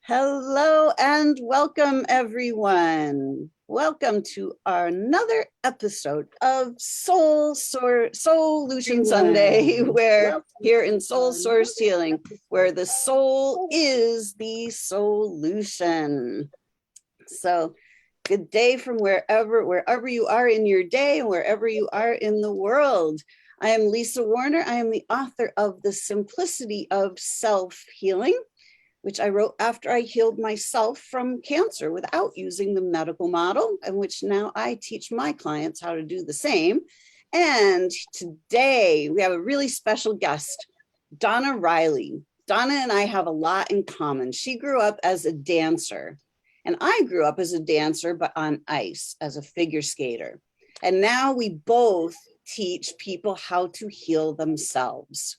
Hello and welcome, everyone. Welcome to another episode of Solution Sunday, where here in Soul Source Healing, where the soul is the solution. So, good day from wherever you are in your day and wherever you are in the world. I am Lisa Warner. I am the author of The Simplicity of Self-Healing, which I wrote after I healed myself from cancer without using the medical model, and which now I teach my clients how to do the same. And today we have a really special guest, Donna Riley. Donna and I have a lot in common. She grew up as a dancer, and I grew up as a dancer, but on ice as a figure skater. And now we both teach people how to heal themselves.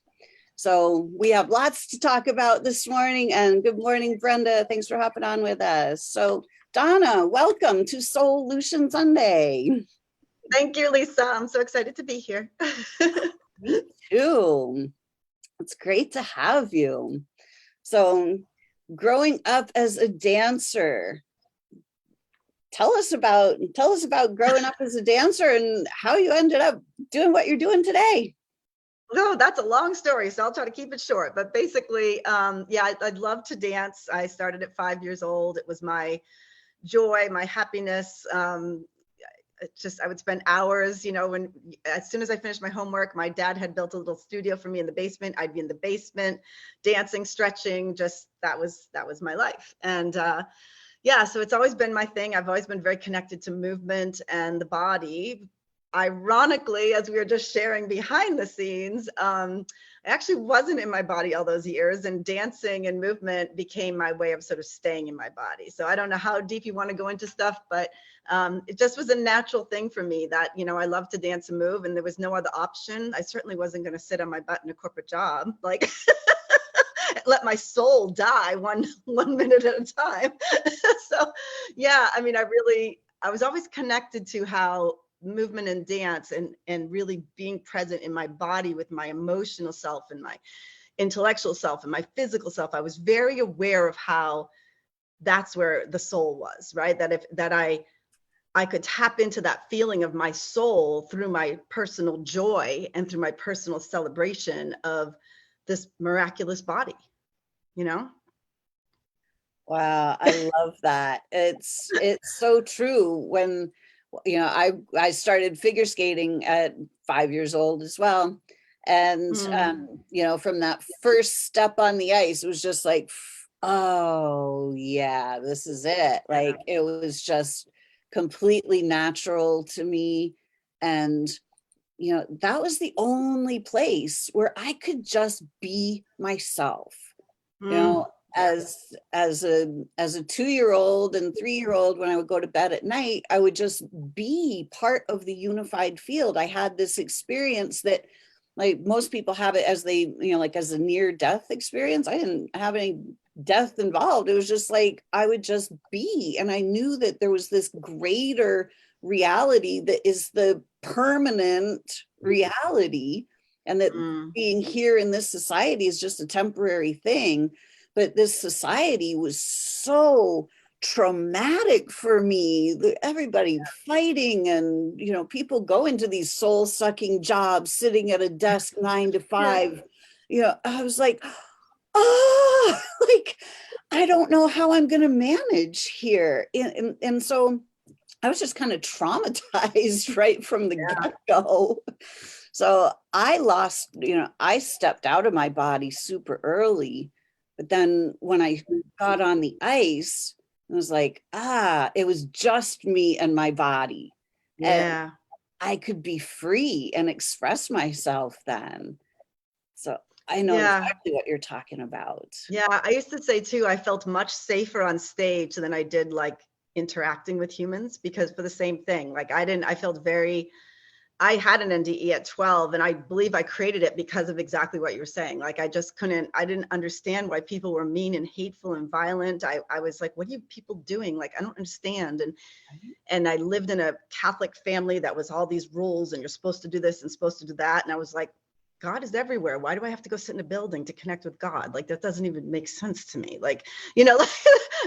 So we have lots to talk about this morning, and good morning, Brenda. Thanks for hopping on with us. So Donna, welcome to Solution Sunday. Thank you, Lisa. I'm so excited to be here. Me too. It's great to have you. So growing up as a dancer, tell us about growing up as a dancer and how you ended up doing what you're doing today. Oh, that's a long story, so I'll try to keep it short. But basically, yeah, I'd love to dance. I started at 5 years old. It was my joy, my happiness. I would spend hours, as soon as I finished my homework, my dad had built a little studio for me in the basement. I'd be in the basement, dancing, stretching. That was my life. And yeah, so it's always been my thing. I've always been very connected to movement and the body. Ironically, as we were just sharing behind the scenes, I actually wasn't in my body all those years, and dancing and movement became my way of sort of staying in my body. So I don't know how deep you want to go into stuff, but it just was a natural thing for me that, I love to dance and move, and there was no other option. I certainly wasn't going to sit on my butt in a corporate job, like let my soul die one minute at a time. So yeah, I mean, I was always connected to how movement and dance and really being present in my body with my emotional self and my intellectual self and my physical self. I was very aware of how that's where the soul was, right? That I could tap into that feeling of my soul through my personal joy and through my personal celebration of this miraculous body, Wow, I love that. It's so true. When I started figure skating at 5 years old as well. And, from that first step on the ice, it was just like, oh yeah, this is it. Like, it was just completely natural to me. And, that was the only place where I could just be myself, as a 2-year-old and 3-year-old. When I would go to bed at night, I would just be part of the unified field. I had this experience that, like most people have it, as they, like as a near-death experience. I didn't have any death involved. It was just like I would just be, and I knew that there was this greater reality that is the permanent reality, and that being here in this society is just a temporary thing. But this society was so traumatic for me. Everybody fighting, and people go into these soul-sucking jobs, sitting at a desk 9 to 5. I was like, oh, like, I don't know how I'm going to manage here. And so I was just kind of traumatized right from the get-go. So I stepped out of my body super early. But then when I got on the ice, it was like, it was just me and my body. Yeah. And I could be free and express myself then. So I know exactly what you're talking about. Yeah, I used to say too, I felt much safer on stage than I did like interacting with humans, because for the same thing, like I had an NDE at 12, and I believe I created it because of exactly what you were saying. Like, I didn't understand why people were mean and hateful and violent. I was like, what are you people doing? Like, I don't understand. And I lived in a Catholic family that was all these rules, and you're supposed to do this and supposed to do that. And I was like, God is everywhere. Why do I have to go sit in a building to connect with God? Like, that doesn't even make sense to me. Like, like,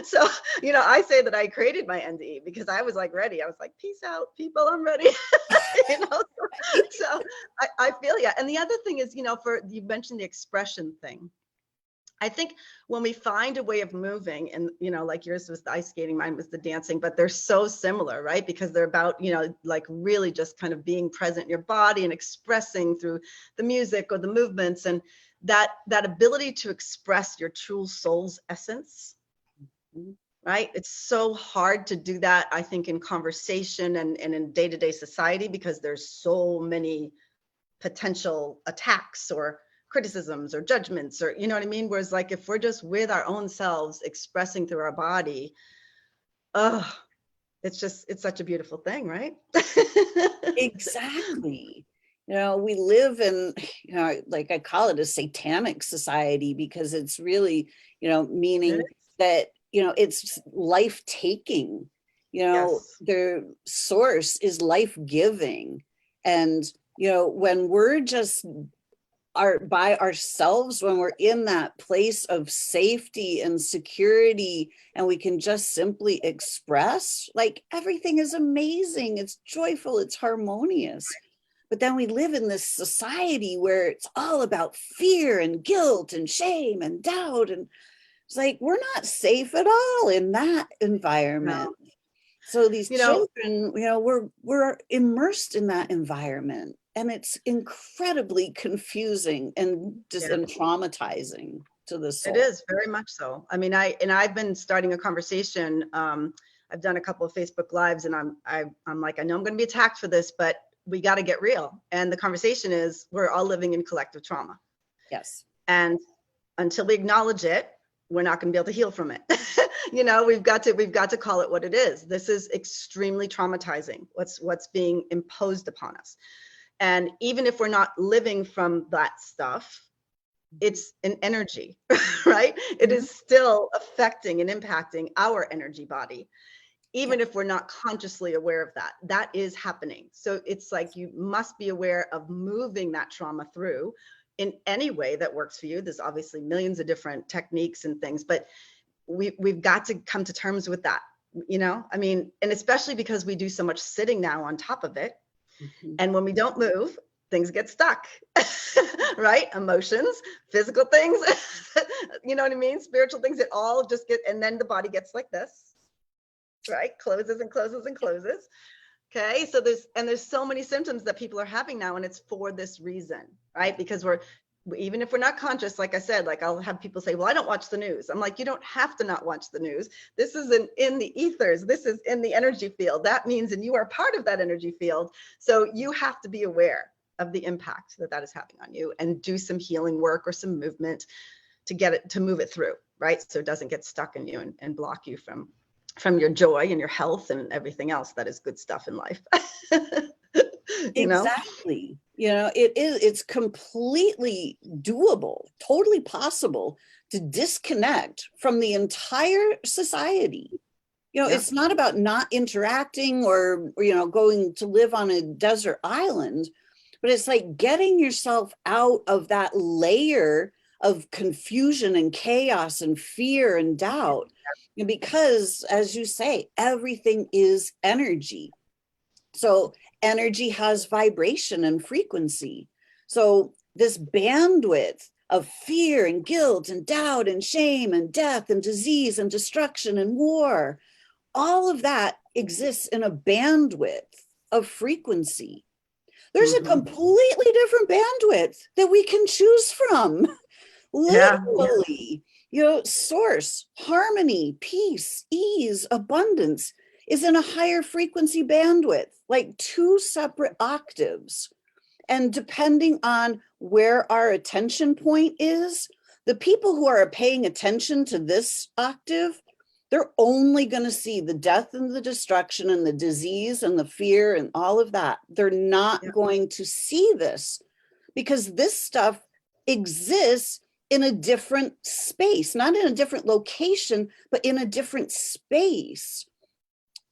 so, I say that I created my NDE because I was like ready. I was like, peace out, people, I'm ready. you know, so I feel, yeah. And the other thing is, you mentioned the expression thing. I think when we find a way of moving, and like yours was the ice skating, mine was the dancing, but they're so similar, right? Because they're about, like really just kind of being present in your body and expressing through the music or the movements, and that ability to express your true soul's essence, right? It's so hard to do that, I think, in conversation and in day-to-day society, because there's so many potential attacks or criticisms or judgments, or you know what I mean? Whereas like if we're just with our own selves expressing through our body, it's such a beautiful thing, right? Exactly. We live in, like I call it a satanic society, because it's really, meaning that, it's life taking, Yes. their source is life giving. And, when we're just by ourselves, when we're in that place of safety and security, and we can just simply express, like, everything is amazing, it's joyful, it's harmonious. But then we live in this society where it's all about fear and guilt and shame and doubt, and it's like we're not safe at all in that environment. No. So these children, we're immersed in that environment, and it's incredibly confusing and just and traumatizing to the soul. It is very much so. I mean, I've been starting a conversation. I've done a couple of Facebook Lives, and I'm like, I know I'm going to be attacked for this, but we got to get real. And the conversation is, we're all living in collective trauma. Yes. And until we acknowledge it, we're not going to be able to heal from it. We've got to call it what it is. This is extremely traumatizing, what's being imposed upon us. And even if we're not living from that stuff, it's an energy, right? It is still affecting and impacting our energy body, even if we're not consciously aware of that. That is happening. So it's like, you must be aware of moving that trauma through in any way that works for you. There's obviously millions of different techniques and things, but we've got to come to terms with that, I mean, and especially because we do so much sitting now on top of it. And when we don't move, things get stuck, right? Emotions, physical things, you know what I mean? Spiritual things, it all just and then the body gets like this, right? Closes and closes and closes. Okay. So there's so many symptoms that people are having now, and it's for this reason, right? Because even if we're not conscious, like I said, like I'll have people say, well, I don't watch the news. I'm like, you don't have to not watch the news. This is in the ethers. This is in the energy field. That means, and you are part of that energy field. So you have to be aware of the impact that is having on you, and do some healing work or some movement to move it through, right? So it doesn't get stuck in you and block you from your joy and your health and everything else that is good stuff in life. Exactly. It's completely doable, totally possible to disconnect from the entire society. It's not about not interacting or going to live on a desert island, but it's like getting yourself out of that layer of confusion and chaos and fear and doubt. Because, as you say, everything is energy. So energy has vibration and frequency. So this bandwidth of fear and guilt and doubt and shame and death and disease and destruction and war, all of that exists in a bandwidth of frequency. There's a completely different bandwidth that we can choose from. Literally, source, harmony, peace, ease, abundance is in a higher frequency bandwidth, like 2 separate octaves. And depending on where our attention point is, the people who are paying attention to this octave, they're only going to see the death and the destruction and the disease and the fear and all of that. They're not going to see this, because this stuff exists in a different space, not in a different location, but in a different space.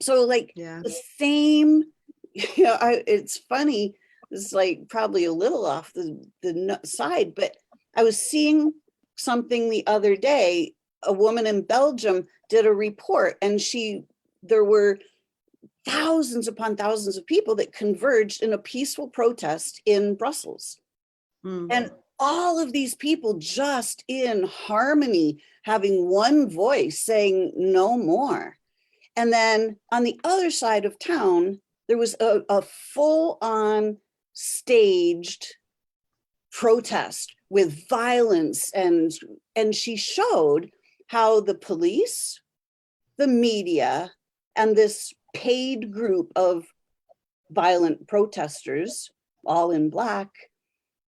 So like the same, it's funny, this is like probably a little off the side, but I was seeing something the other day. A woman in Belgium did a report, and there were thousands upon thousands of people that converged in a peaceful protest in Brussels. And all of these people just in harmony, having one voice saying no more. And then on the other side of town, there was a full-on staged protest with violence, and she showed how the police, the media, and this paid group of violent protesters, all in black,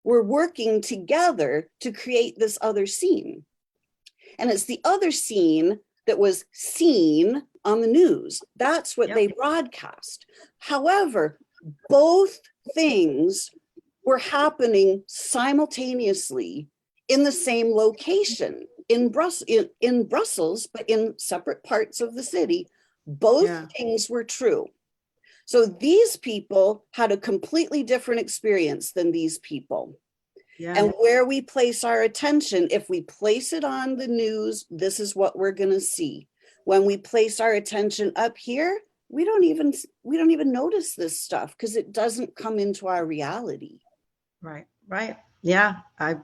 were working together to create this other scene. And it's the other scene that was seen on the news. That's what they broadcast. However, both things were happening simultaneously in the same location in Brussels, but in separate parts of the city. Both things were true. So these people had a completely different experience than these people. And where we place our attention, if we place it on the news, this is what we're going to see. When we place our attention up here, we don't even notice this stuff because it doesn't come into our reality. Right. Yeah, I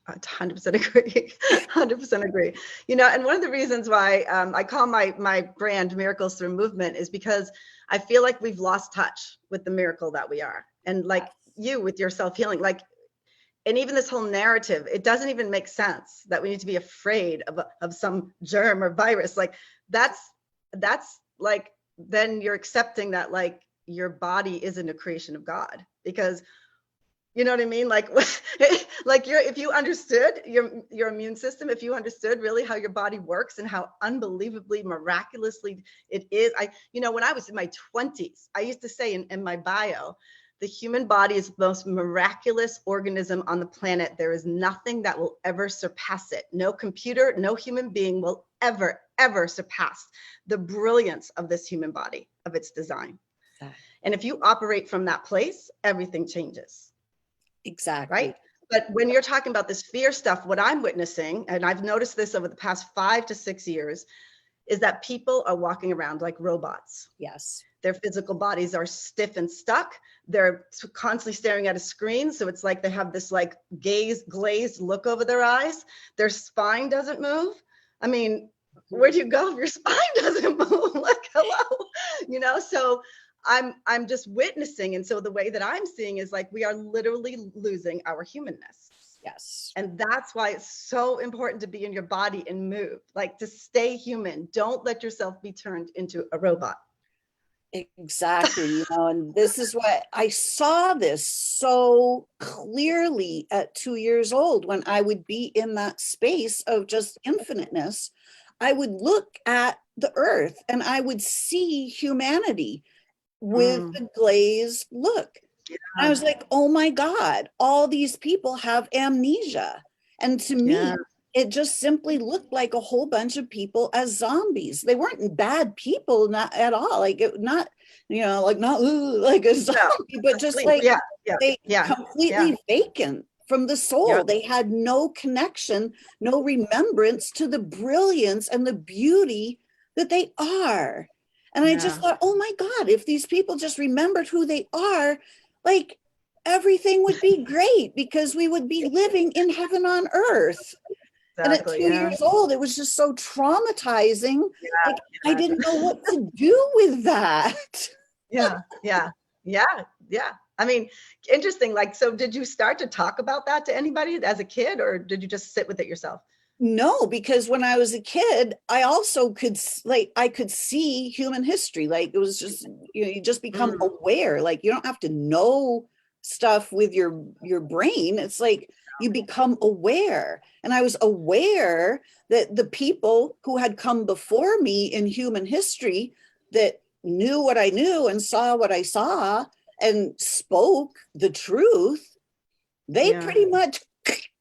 100% agree. 100% agree. You know, and one of the reasons why I call my brand Miracles Through Movement is because I feel like we've lost touch with the miracle that we are. And like you with your self-healing, like, and even this whole narrative, it doesn't even make sense that we need to be afraid of some germ or virus. Like that's like, then you're accepting that like your body isn't a creation of God, because you know what I mean? Like, like if you understood your immune system, if you understood really how your body works and how unbelievably miraculously it is. When I was in my 20s, I used to say in my bio, the human body is the most miraculous organism on the planet. There is nothing that will ever surpass it. No computer, no human being will ever, ever surpass the brilliance of this human body, of its design. And if you operate from that place, everything changes. Exactly. Right. But when you're talking about this fear stuff, what I'm witnessing, and I've noticed this over the past 5 to 6 years, is that people are walking around like robots. Yes. Their physical bodies are stiff and stuck. They're constantly staring at a screen. So it's like they have this like glazed look over their eyes. Their spine doesn't move. I mean, where do you go if your spine doesn't move? Like, hello, so I'm just witnessing. And so the way that I'm seeing is like, we are literally losing our humanness. Yes. And that's why it's so important to be in your body and move, like to stay human. Don't let yourself be turned into a robot. Exactly. And this is what I saw this so clearly at 2 years old, when I would be in that space of just infiniteness. I would look at the earth and I would see humanity with a glazed look. And I was like, oh my God, all these people have amnesia. And to me, it just simply looked like a whole bunch of people as zombies. They weren't bad people, not at all. Like not like a zombie, but just like they completely vacant from the soul. They had no connection, no remembrance to the brilliance and the beauty that they are. And I just thought, oh my God, if these people just remembered who they are, like everything would be great, because we would be living in heaven on earth. Exactly, and at 2 years old, it was just so traumatizing. Like I didn't know what to do with that. Yeah. I mean, interesting. Like, so did you start to talk about that to anybody as a kid, or did you just sit with it yourself? No, because when I was a kid, I also could see human history. Like it was just, you just become aware. Like you don't have to know stuff with your brain. It's like you become aware. And I was aware that the people who had come before me in human history, that knew what I knew and saw what I saw and spoke the truth, they pretty much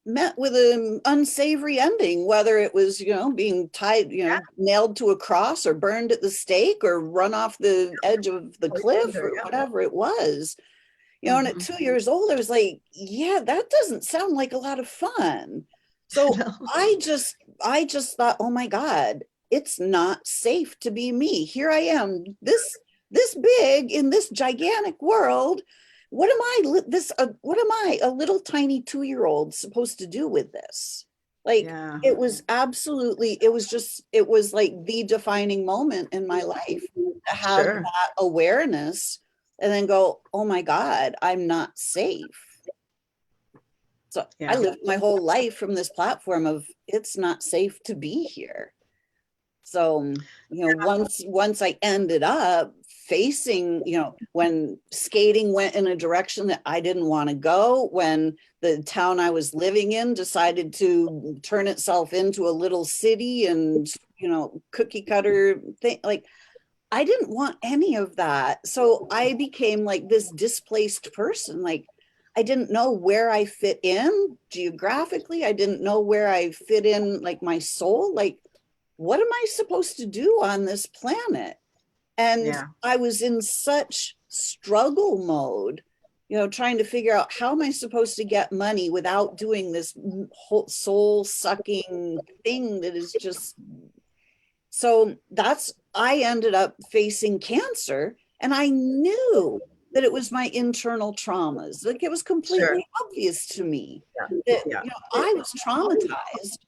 met with an unsavory ending, whether it was, being tied, nailed to a cross or burned at the stake or run off the edge of the cliff or whatever it was. And at 2 years old, I was like, yeah, that doesn't sound like a lot of fun. So No. I just thought, oh my God, it's not safe to be me. Here I am, this big in this gigantic world. What am I, a little tiny 2-year-old supposed to do with this? Like, Yeah. it was absolutely, it was like the defining moment in my life to have Sure. that awareness and then go, oh my God, I'm not safe. So I Yeah. lived my whole life from this platform of it's not safe to be here. So, once I ended up facing, when skating went in a direction that I didn't want to go, when the town I was living in decided to turn itself into a little city and, cookie cutter thing, like I didn't want any of that. So I became like this displaced person. Like I didn't know where I fit in geographically. I didn't know where I fit in, like my soul. Like, what am I supposed to do on this planet? And Yeah. I was in such struggle mode, trying to figure out how am I supposed to get money without doing this whole soul sucking thing that is just. So I ended up facing cancer, and I knew that it was my internal traumas. Like it was Sure. completely obvious to me Yeah. that, Yeah. I was traumatized,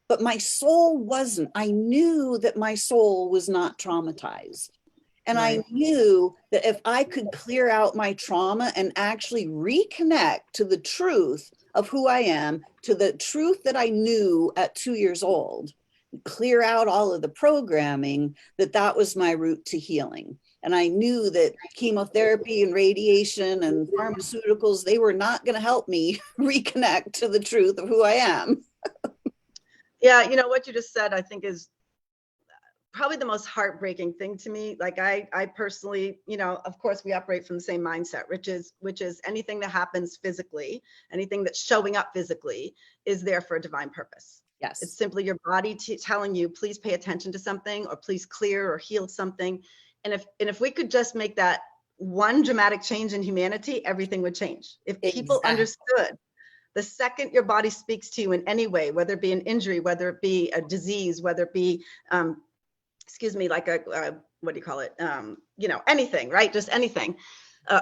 but my soul wasn't. I knew that my soul was not traumatized. And I Right. knew that if I could clear out my trauma and actually reconnect to the truth of who I am, to the truth that I knew at 2 years old, clear out all of the programming, that was my route to healing. And I knew that chemotherapy and radiation and pharmaceuticals, they were not going to help me reconnect to the truth of who I am. Yeah. What you just said, I think is probably the most heartbreaking thing to me. Like I personally, of course we operate from the same mindset, which is anything that happens physically, anything that's showing up physically is there for a divine purpose. Yes. It's simply your body telling you, please pay attention to something, or please clear or heal something. And if we could just make that one dramatic change in humanity, everything would change. If people understood the second your body speaks to you in any way, whether it be an injury, whether it be a disease, whether it be, like what do you call it? Anything, right? Just anything,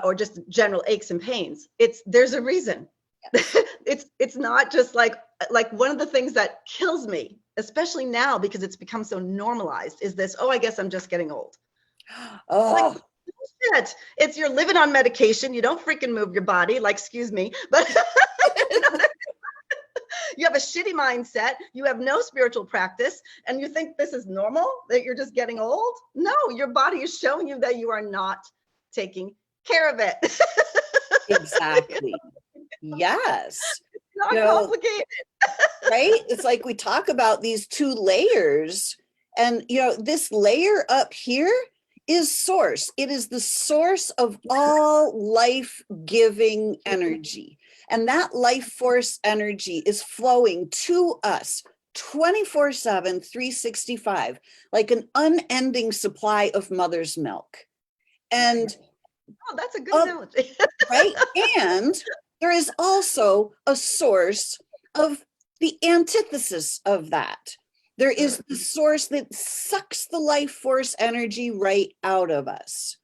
or just general aches and pains. There's a reason. It's not just like one of the things that kills me, especially now because it's become so normalized, is this, oh, I guess I'm just getting old. Oh, like, shit. It's you're living on medication. You don't freaking move your body. Like, excuse me, but you have a shitty mindset. You have no spiritual practice, and you think this is normal, that you're just getting old. No, your body is showing you that you are not taking care of it. exactly. Yes. It's not complicated. Right? It's like we talk about these two layers, and this layer up here is source. It is the source of all life-giving energy. And that life force energy is flowing to us 24/7, 365, like an unending supply of mother's milk. And oh, that's a good analogy. right? And there is also a source of the antithesis of that. There is the source that sucks the life force energy right out of us.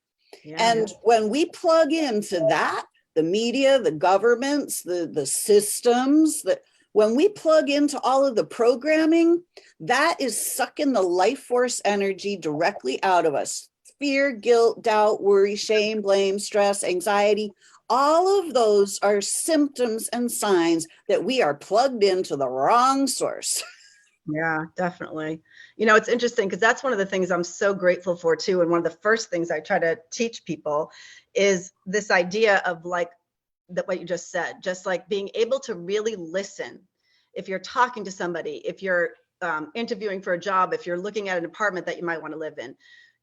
Yeah. And when we plug into that, the media, the governments, the systems, when we plug into all of the programming, that is sucking the life force energy directly out of us. Fear, guilt, doubt, worry, shame, blame, stress, anxiety, all of those are symptoms and signs that we are plugged into the wrong source. Yeah, definitely. It's interesting because that's one of the things I'm so grateful for too. And one of the first things I try to teach people is this idea of like that, what you just said, just like being able to really listen. If you're talking to somebody, if you're interviewing for a job, if you're looking at an apartment that you might want to live in,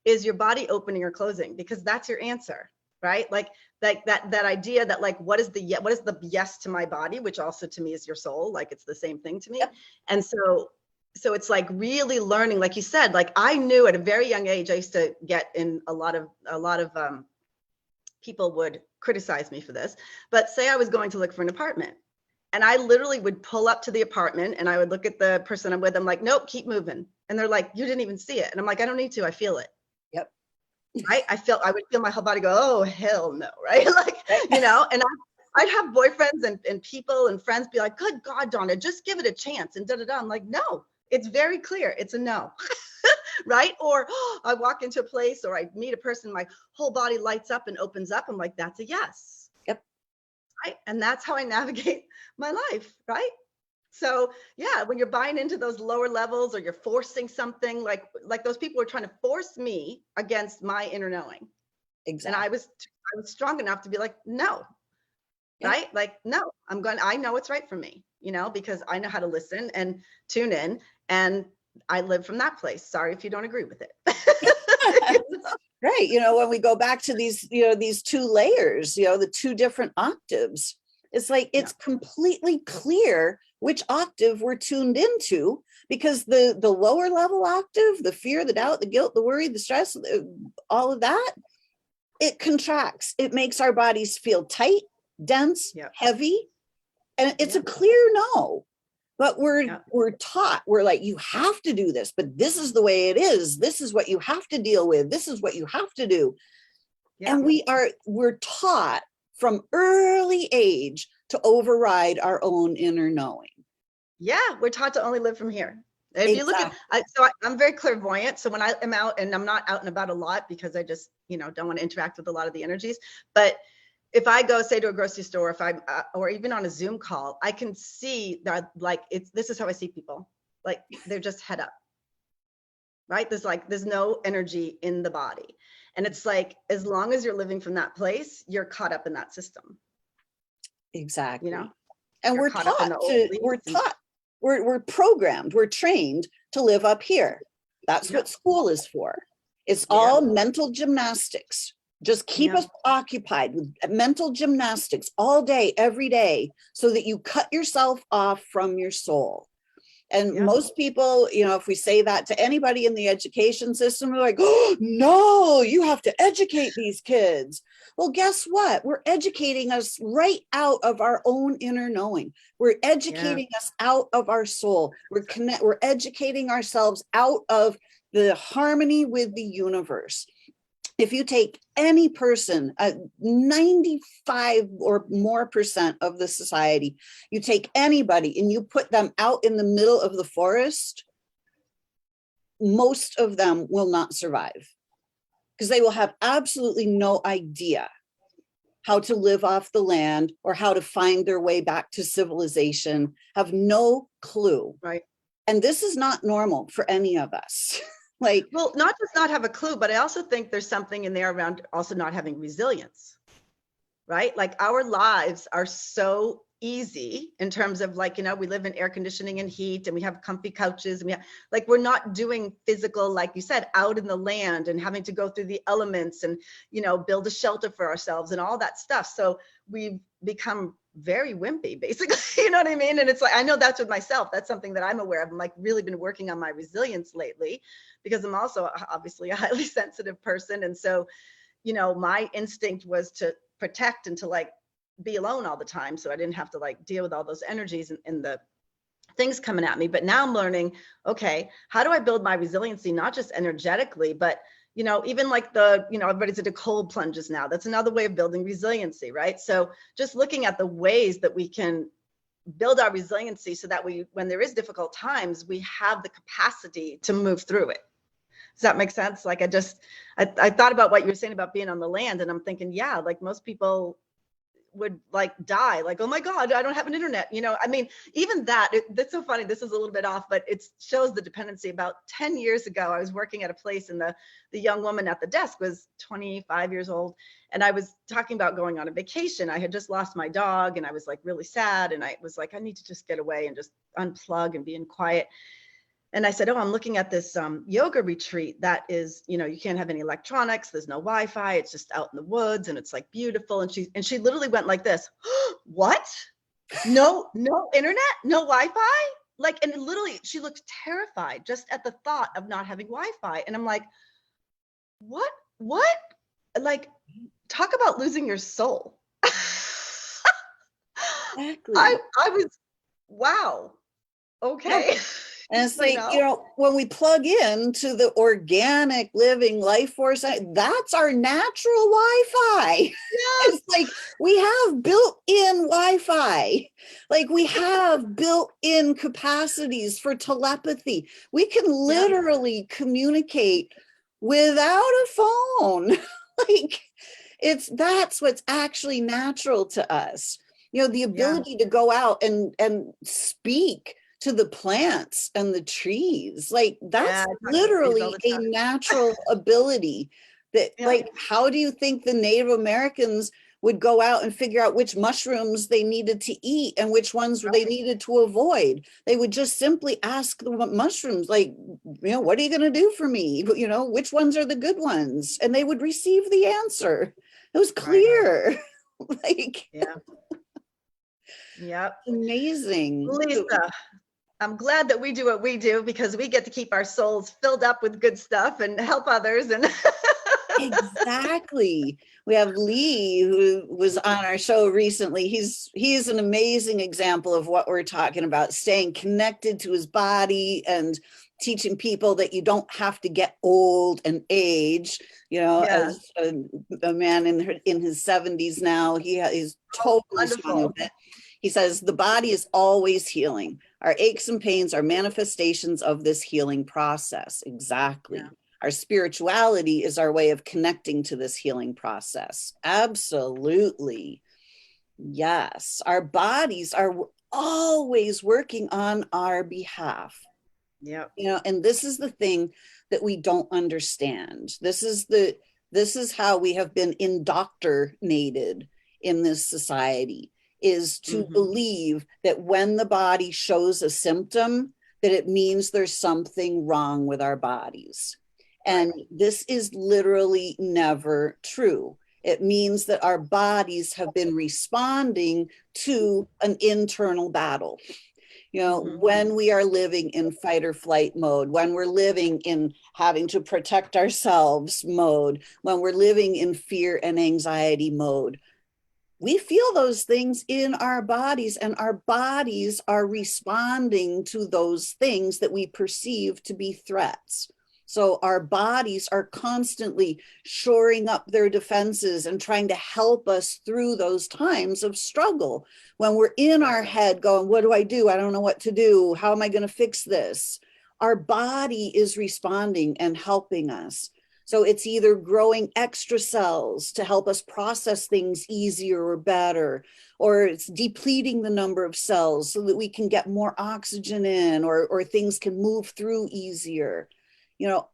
is your body opening or closing? Because that's your answer, right? Like that idea that like, what is the yes to my body, which also to me is your soul. Like it's the same thing to me. Yep. And so it's like really learning, like you said, like I knew at a very young age, I used to get in a lot of people would criticize me for this, but say I was going to look for an apartment and I literally would pull up to the apartment and I would look at the person I'm with. I'm like, nope, keep moving. And they're like, you didn't even see it. And I'm like, I don't need to, I feel it. Yep. Right. I would feel my whole body go, oh, hell no. Right. Like, and I'd have boyfriends and people and friends be like, good God, Donna, just give it a chance. And I'm like, no, it's very clear. It's a no. Right. Or I walk into a place or I meet a person, my whole body lights up and opens up. I'm like, that's a yes. Yep. Right. And that's how I navigate my life. Right. So yeah, when you're buying into those lower levels or you're forcing something like those people were trying to force me against my inner knowing. Exactly. And I was strong enough to be like, no. Yep. Right. Like, no, I know what's right for me, because I know how to listen and tune in, and I live from that place. Sorry if you don't agree with it. Right. When we go back to these two layers, the two different octaves, it's like, it's completely clear which octave we're tuned into, because the lower level octave, the fear, the doubt, the guilt, the worry, the stress, all of that, it contracts. It makes our bodies feel tight, dense, heavy. And it's a clear no. But we're taught, we're like, you have to do this, but this is the way it is. This is what you have to deal with. This is what you have to do. Yeah. And we're taught from early age to override our own inner knowing. Yeah, we're taught to only live from here. If you look at, I'm very clairvoyant. So when I am out, and I'm not out and about a lot because I just, don't want to interact with a lot of the energies. But if I go, say, to a grocery store, if I'm, or even on a Zoom call, I can see that, like, this is how I see people. Like, they're just head up, right? There's no energy in the body. And it's like, as long as you're living from that place, you're caught up in that system. Exactly. And we're programmed, we're trained to live up here. That's what school is for. It's all mental gymnastics. Just keep us occupied with mental gymnastics all day, every day, so that you cut yourself off from your soul. And most people, if we say that to anybody in the education system, they're like, oh, no, you have to educate these kids. Well, guess what? We're educating us right out of our own inner knowing. We're educating us out of our soul. We're educating ourselves out of the harmony with the universe. If you take any person, 95 or more percent of the society, you take anybody and you put them out in the middle of the forest, most of them will not survive, because they will have absolutely no idea how to live off the land or how to find their way back to civilization, have no clue. Right. And this is not normal for any of us. Well, not just not have a clue, but I also think there's something in there around also not having resilience, right? Like, our lives are so easy in terms of, like, we live in air conditioning and heat, and we have comfy couches, and we're not doing physical, like you said, out in the land and having to go through the elements and, build a shelter for ourselves and all that stuff. So we've become very wimpy, basically. You know what I mean? And it's like, I know that's with myself. That's something that I'm aware of. I'm like really been working on my resilience lately, because I'm also obviously a highly sensitive person. And so, my instinct was to protect and to, like, be alone all the time, so I didn't have to, like, deal with all those energies and the things coming at me. But now I'm learning, okay, how do I build my resiliency, not just energetically, but even like everybody's into cold plunges now. That's another way of building resiliency, right? So just looking at the ways that we can build our resiliency so that when there is difficult times, we have the capacity to move through it. Does that make sense? Like, I thought about what you were saying about being on the land, and I'm thinking, yeah, like, most people would, like, die, like, oh my God, I don't have an internet. I mean, even that's so funny. This is a little bit off, but it shows the dependency. About 10 years ago, I was working at a place, and the young woman at the desk was 25 years old. And I was talking about going on a vacation. I had just lost my dog, and I was, like, really sad. And I was like, I need to just get away and just unplug and be in quiet. And I said, oh, I'm looking at this yoga retreat that is, you can't have any electronics. There's no Wi-Fi. It's just out in the woods, and it's, like, beautiful. And she literally went like this. What? No internet, no Wi-Fi? Like, and literally she looked terrified just at the thought of not having Wi-Fi. And I'm like, what? Like, talk about losing your soul. Exactly. I was, wow. Yeah. Okay. And it's You like, know? when we plug into the organic living life force, that's our natural Wi-Fi. Yes. It's like we have built-in Wi-Fi. Like we have built-in capacities for telepathy. We can Yeah. literally communicate without a phone. Like that's what's actually natural to us. The Yeah. ability to go out and speak to the plants and the trees, like Yeah. that's I talk to the trees all literally the a time. natural ability that, Yeah. like, how do you think the Native Americans would go out and figure out which mushrooms they needed to eat and which ones they needed to avoid? They would just simply ask the mushrooms, like, what are you going to do for me? Which ones are the good ones? And they would receive the answer. It was Right. clear. Like, Yeah. Yep. amazing. Lisa, I'm glad that we do what we do because we get to keep our souls filled up with good stuff and help others. And Exactly. We have Lee, who was on our show recently. He's an amazing example of what we're talking about, staying connected to his body and teaching people that you don't have to get old and age. yes. As a man in his 70s now, he's Oh, totally strong wonderful. with it. He says the body is always healing. Our aches and pains are manifestations of this healing process. Exactly. Yeah. Our spirituality is our way of connecting to this healing process. Absolutely. Yes. Our bodies are always working on our behalf. Yep. And this is the thing that we don't understand. This is how we have been indoctrinated in this society, is to believe that when the body shows a symptom, that it means there's something wrong with our bodies. And this is literally never true. It means that our bodies have been responding to an internal battle. When we are living in fight or flight mode, when we're living in having to protect ourselves mode, when we're living in fear and anxiety mode, we feel those things in our bodies, and our bodies are responding to those things that we perceive to be threats. So our bodies are constantly shoring up their defenses and trying to help us through those times of struggle. When we're in our head going, what do? I don't know what to do. How am I going to fix this? Our body is responding and helping us. So it's either growing extra cells to help us process things easier or better, or it's depleting the number of cells so that we can get more oxygen in, or things can move through easier.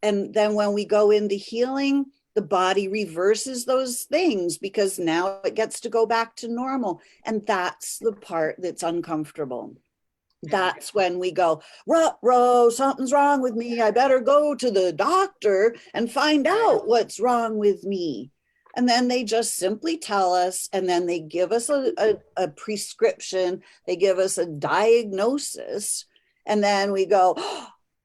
And then when we go into healing, the body reverses those things because now it gets to go back to normal. And that's the part that's uncomfortable. That's when we go, ruh-roh, something's wrong with me. I better go to the doctor and find out what's wrong with me. And then they just simply tell us, and then they give us a prescription. They give us a diagnosis. And then we go,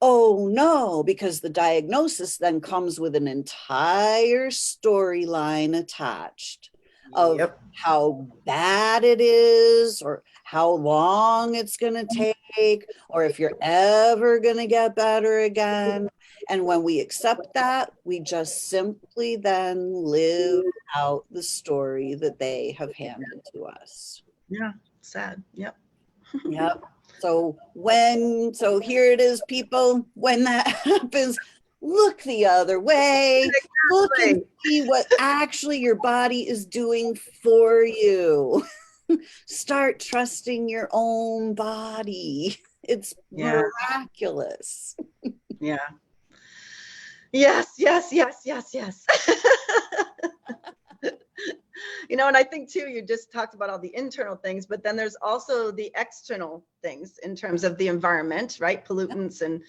oh no, because the diagnosis then comes with an entire storyline attached of Yep. how bad it is, or how long it's going to take, or if you're ever going to get better again. And when we accept that, we just simply then live out the story that they have handed to us. Yeah. Sad. Yep. Yep. So here it is, people. When that happens, look the other way. Look and see what actually your body is doing for you. Start trusting your own body. It's miraculous. Yeah. Yes, yes, yes, yes, yes. And I think too, you just talked about all the internal things, but then there's also the external things in terms of the environment, right? Pollutants and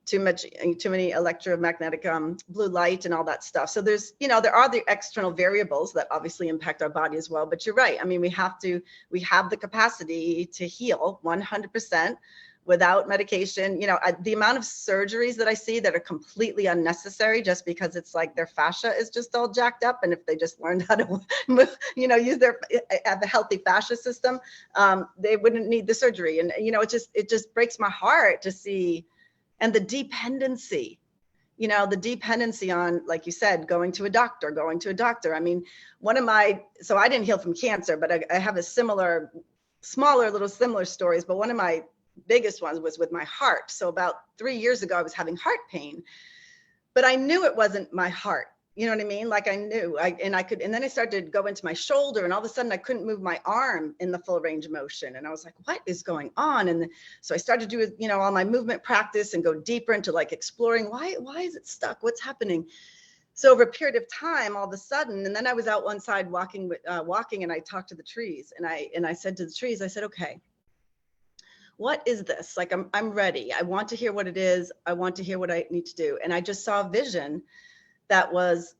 too many electromagnetic blue light and all that stuff. So there's, there are the external variables that obviously impact our body as well. But you're right. I mean, we have the capacity to heal 100%. without medication. You know, the amount of surgeries that I see that are completely unnecessary just because it's like their fascia is just all jacked up. And if they just learned how to, you know, have a healthy fascia system, they wouldn't need the surgery. And, you know, it just breaks my heart to see, and the dependency. You know, the dependency on, like you said, going to a doctor. I mean, so I didn't heal from cancer, but I have a similar stories. But one of my biggest ones was with my heart. So about 3 years ago, I was having heart pain, but I knew it wasn't my heart. You know what I mean? Like I knew, and then I started to go into my shoulder, and all of a sudden I couldn't move my arm in the full range of motion. And I was like, what is going on? And so I started to do, you know, all my movement practice and go deeper into like exploring, why is it stuck? What's happening? So over a period of time, all of a sudden, and then I was out one side walking, and I talked to the trees, and I said to the trees, I said, okay, what is this? Like, I'm ready. I want to hear what it is. I want to hear what I need to do. And I just saw a vision that was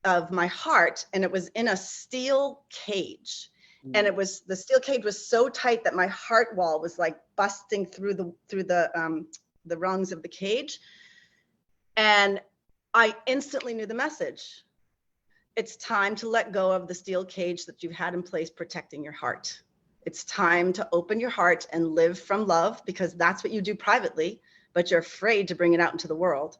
of my heart, and it was in a steel cage. And the steel cage was so tight that my heart wall was like busting through the rungs of the cage. And I instantly knew the message. It's time to let go of the steel cage that you've had in place protecting your heart. It's time to open your heart and live from love, because that's what you do privately, but you're afraid to bring it out into the world.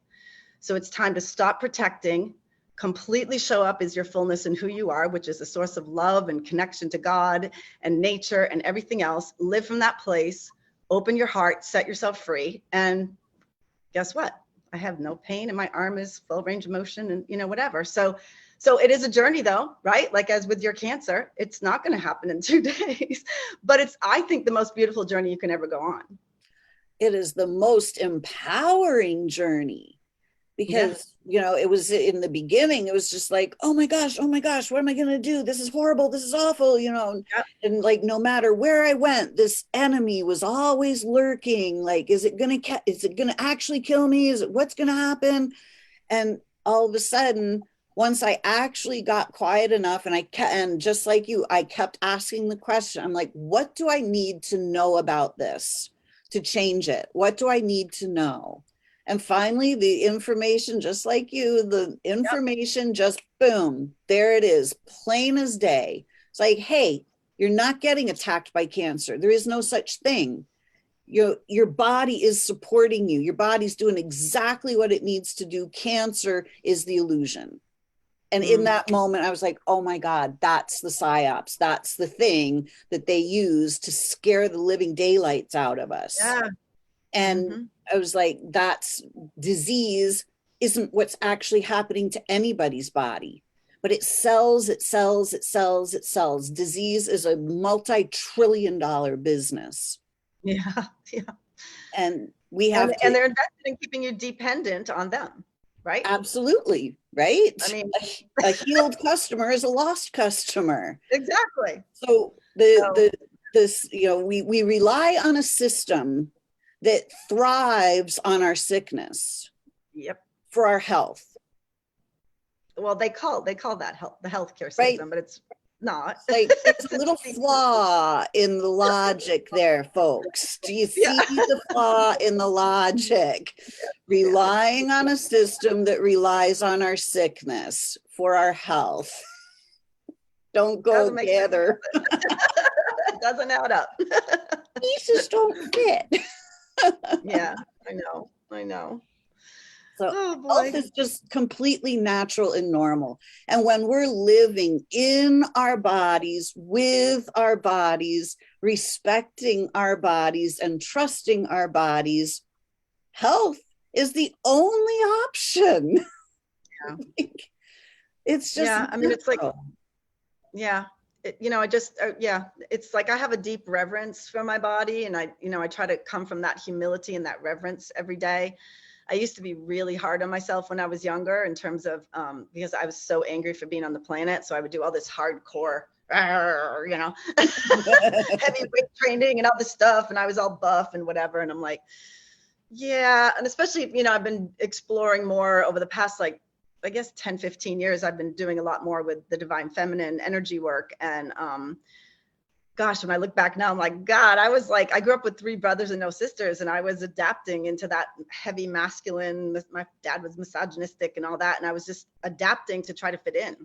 So it's time to stop protecting, completely show up as your fullness and who you are, which is a source of love and connection to God and nature and everything else. Live from that place, open your heart, set yourself free. And guess what? I have no pain and my arm is full range of motion and, you know, whatever. So it is a journey though, right? Like as with your cancer, it's not going to happen in 2 days, but it's, I think, the most beautiful journey you can ever go on. It is the most empowering journey. Because, you know, it was in the beginning, it was just like, oh my gosh, what am I going to do? This is horrible. This is awful, you know, and like, no matter where I went, this enemy was always lurking. Like, is it going to actually kill me? What's going to happen? And all of a sudden, once I actually got quiet enough, and just like you, I kept asking the question. I'm like, what do I need to know about this to change it? What do I need to know? And finally, the information, just like you, the information just boom, there it is, plain as day. It's like, hey, you're not getting attacked by cancer. There is no such thing. Your body is supporting you. Your body's doing exactly what it needs to do. Cancer is the illusion. And in that moment, I was like, oh my God, that's the psyops. That's the thing that they use to scare the living daylights out of us. Yeah. And I was like, that's disease isn't what's actually happening to anybody's body, but it sells. Disease is a multi-trillion-dollar business. Yeah. And we have and they're invested in keeping you dependent on them, right? Absolutely, right? I mean, a healed customer is a lost customer. Exactly. So this, you know, we rely on a system that thrives on our sickness. Yep. For our health. Well, they call that the healthcare system, right? But it's not. It's a little flaw in the logic there, folks. Do you see the flaw in the logic? Relying on a system that relies on our sickness for our health. Don't go together. It doesn't add up. Pieces don't fit. Yeah, I know. So health is just completely natural and normal. And when we're living in our bodies, with our bodies, respecting our bodies and trusting our bodies, health is the only option. Yeah. It's just, I mean, it's like, it's like I have a deep reverence for my body, and I try to come from that humility and that reverence every day. I used to be really hard on myself when I was younger in terms of, because I was so angry for being on the planet. So I would do all this hardcore, you know, heavy weight training and all this stuff. And I was all buff and whatever. And I'm like, yeah. And especially, you know, I've been exploring more over the past, like, I guess 10, 15 years, I've been doing a lot more with the divine feminine energy work. And gosh, when I look back now, I'm like, God, I was like, I grew up with 3 brothers and no sisters, and I was adapting into that heavy masculine. My dad was misogynistic and all that, and I was just adapting to try to fit in,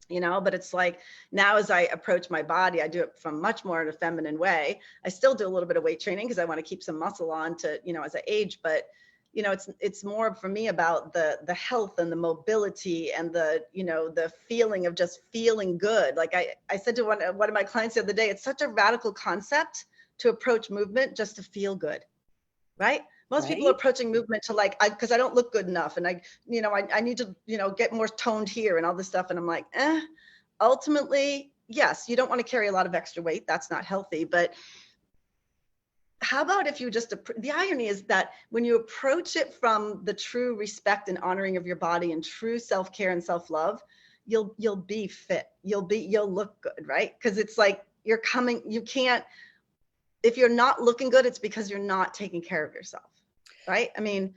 you know. But it's like now, as I approach my body, I do it from much more in a feminine way. I still do a little bit of weight training because I want to keep some muscle on to, you know, as I age, but you know, it's more for me about the health and the mobility and the, you know, the feeling of just feeling good. Like I said to one of my clients the other day, it's such a radical concept to approach movement just to feel good, right? Most people are Right? approaching movement to like, because I don't look good enough, and you know, I need to, you know, get more toned here and all this stuff. And I'm like, ultimately, yes, you don't want to carry a lot of extra weight. That's not healthy. But how about if you just, the irony is that when you approach it from the true respect and honoring of your body and true self-care and self-love, you'll be fit. You'll look good, right? Because it's like you can't, if you're not looking good, it's because you're not taking care of yourself, right? I mean,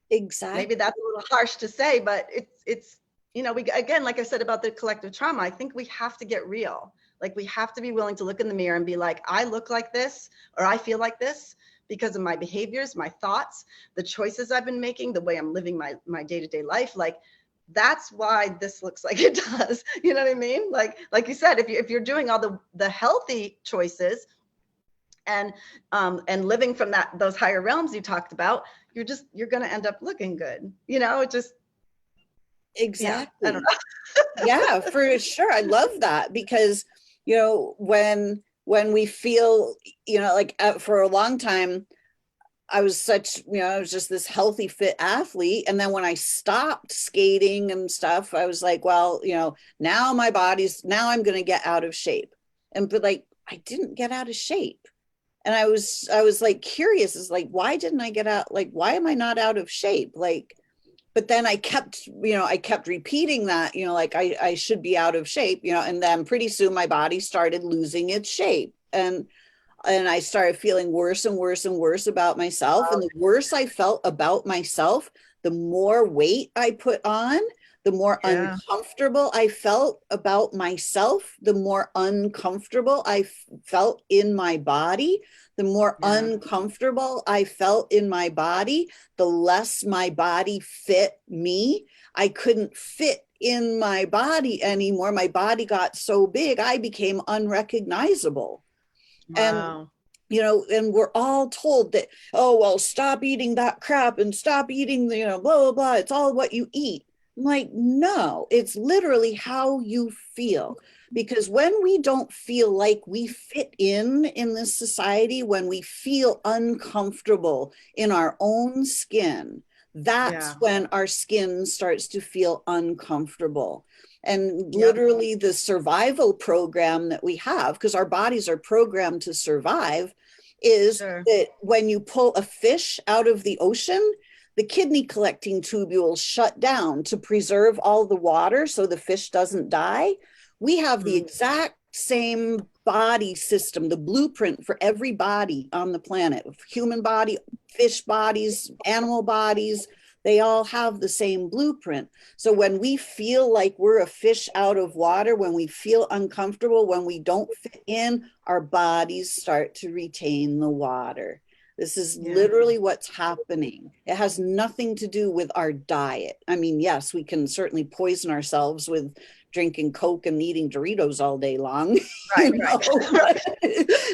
Exactly. maybe that's a little harsh to say, but it's, you know, we, again, like I said about the collective trauma, I think we have to get real. Like we have to be willing to look in the mirror and be like, I look like this, or I feel like this because of my behaviors, my thoughts, the choices I've been making, the way I'm living my day-to-day life. Like that's why this looks like it does. You know what I mean? Like you said, if you're doing all the healthy choices and living from those higher realms you talked about, you're going to end up looking good. You know, it just, yeah, I don't Exactly. know. Yeah, for sure. I love that because, you know, when we feel, you know, like for a long time, I was such, you know, I was just this healthy, fit athlete. And then when I stopped skating and stuff, I was like, well, you know, now now I'm going to get out of shape. But like, I didn't get out of shape. And I was like curious, is like, why didn't I get out? Like, why am I not out of shape? Like, but then I kept repeating that, you know, like I should be out of shape, you know, and then pretty soon my body started losing its shape. And I started feeling worse and worse and worse about myself. And the worse I felt about myself, the more weight I put on, the more Yeah. uncomfortable I felt about myself, the more uncomfortable I felt in my body, the more Yeah. uncomfortable I felt in my body, the less my body fit me. I couldn't fit in my body anymore. My body got so big, I became unrecognizable. And Wow. you know, and we're all told that, oh well, stop eating that crap and stop eating the, you know, blah blah blah, it's all what you eat. I'm like, no, it's literally how you feel. Because when we don't feel like we fit in this society, when we feel uncomfortable in our own skin, that's Yeah. when our skin starts to feel uncomfortable. And Yep. literally the survival program that we have, because our bodies are programmed to survive, is Sure. that when you pull a fish out of the ocean, the kidney collecting tubules shut down to preserve all the water so the fish doesn't die. We have the Mm. exact same body system, the blueprint for every body on the planet, human body, fish bodies, animal bodies, they all have the same blueprint. So when we feel like we're a fish out of water, when we feel uncomfortable, when we don't fit in, our bodies start to retain the water. This is Yeah. literally what's happening. It has nothing to do with our diet. I mean, yes, we can certainly poison ourselves with drinking Coke and eating Doritos all day long, Right. you know, Right.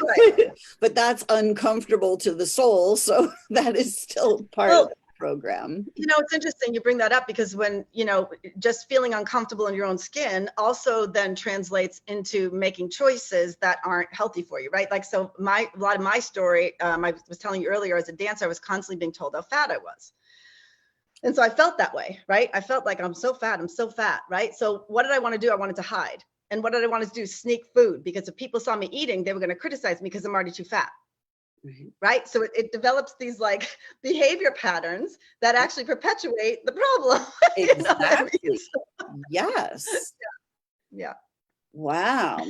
Right. but that's uncomfortable to the soul. So that is still part of Well, the program. you know, it's interesting you bring that up because when, you know, just feeling uncomfortable in your own skin also then translates into making choices that aren't healthy for you, right? Like, so a lot of my story, I was telling you earlier, as a dancer, I was constantly being told how fat I was. And so I felt that way, right? I felt like I'm so fat, right? So what did I want to do? I wanted to hide. And what did I want to do? Sneak food, because if people saw me eating, they were going to criticize me because I'm already too fat. Right. Right. So it develops these like behavior patterns that actually perpetuate the problem. You know what I mean? Exactly. Yes. Yeah. Wow.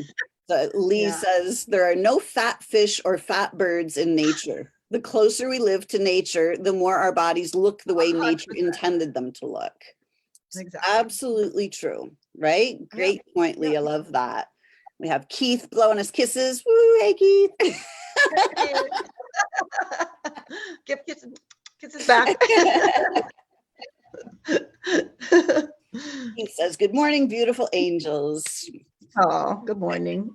So Lee Yeah. says there are no fat fish or fat birds in nature. The closer we live to nature, the more our bodies look the way nature 100%. intended them to look. It's Exactly. absolutely true, right? Yep. Great point, Yep. Lee. I love that. We have Keith blowing us kisses. Woo, hey Keith. Give kisses back. Keith says, good morning, beautiful angels. Oh, good morning.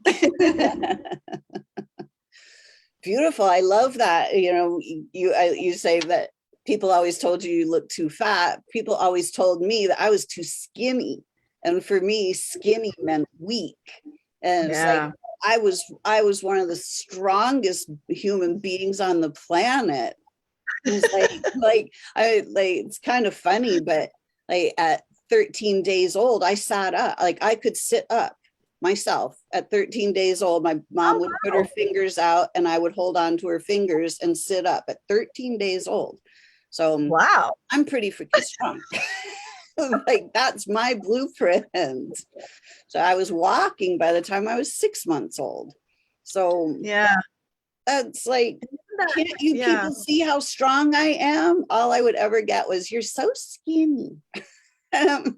Beautiful. I love that. You know, you say that people always told you you look too fat. People always told me that I was too skinny. And for me, skinny meant weak. And it's like I was one of the strongest human beings on the planet. It's it's kind of funny, but like at 13 days old, I sat up. Like I could sit up myself at 13 days old. My mom would put her fingers out and I would hold on to her fingers and sit up at 13 days old. So wow, I'm pretty freaking strong. Like that's my blueprint. So I was walking by the time I was 6 months old. So yeah, that's like, can't you people see how strong I am? All I would ever get was, you're so skinny. And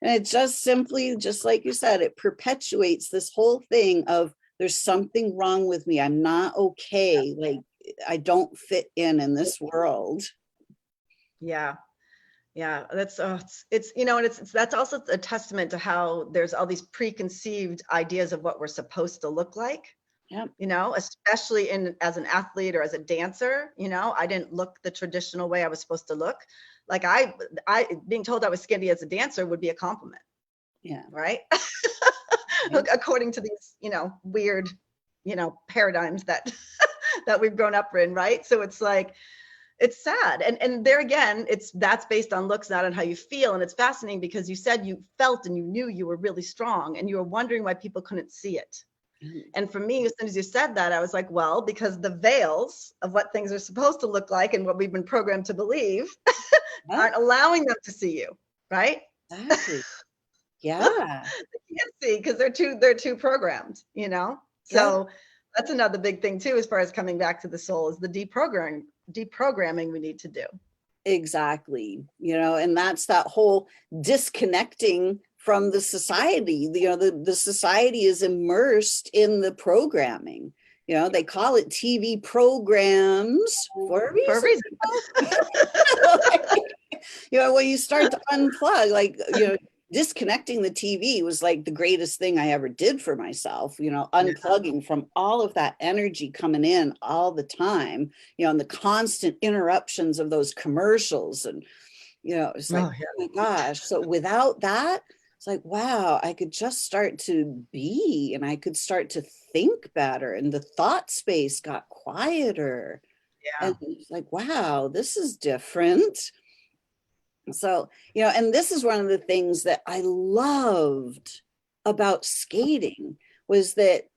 it just simply, just like you said, it perpetuates this whole thing of there's something wrong with me. I'm not okay. Like I don't fit in this world. Yeah. Yeah, that's it's you know, and it's that's also a testament to how there's all these preconceived ideas of what we're supposed to look like. Yeah. You know, especially as an athlete or as a dancer, you know, I didn't look the traditional way I was supposed to look. Like I being told I was skinny as a dancer would be a compliment. Yeah. Right. According to these, you know, weird, you know, paradigms that that we've grown up in, right? So it's like, it's sad. And there again, that's based on looks, not on how you feel. And it's fascinating because you said you felt and you knew you were really strong and you were wondering why people couldn't see it. And for me, as soon as you said that, I was like, well, because the veils of what things are supposed to look like and what we've been programmed to believe aren't allowing them to see you, right? Exactly. Yeah. They can't see because they're too programmed, you know? So that's another big thing too, as far as coming back to the soul, is the deprogramming we need to do. Exactly. You know, and that's that whole disconnecting from the society. You know, the society is immersed in the programming. You know, they call it TV programs for a reason. You know, when you start to unplug, like, you know, disconnecting the TV was like the greatest thing I ever did for myself, you know, unplugging from all of that energy coming in all the time, you know, and the constant interruptions of those commercials. And, you know, it's like, oh my gosh. So without that, it's like, wow, I could just start to be, and I could start to think better, and the thought space got quieter. And it's like, wow, this is different. So, you know, and this is one of the things that I loved about skating, was that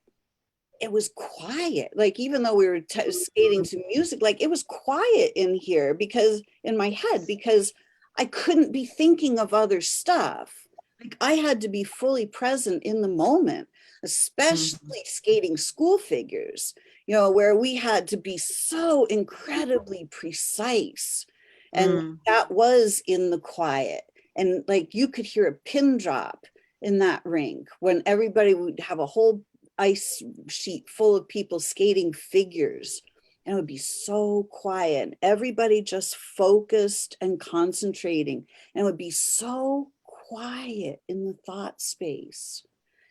it was quiet. Like, even though we were skating to music, like it was quiet in here, because in my head, because I couldn't be thinking of other stuff. Like I had to be fully present in the moment, especially skating school figures, you know, where we had to be so incredibly precise. And that was in the quiet. And like you could hear a pin drop in that rink when everybody would have a whole ice sheet full of people skating figures. And it would be so quiet. And everybody just focused and concentrating. And it would be so quiet in the thought space.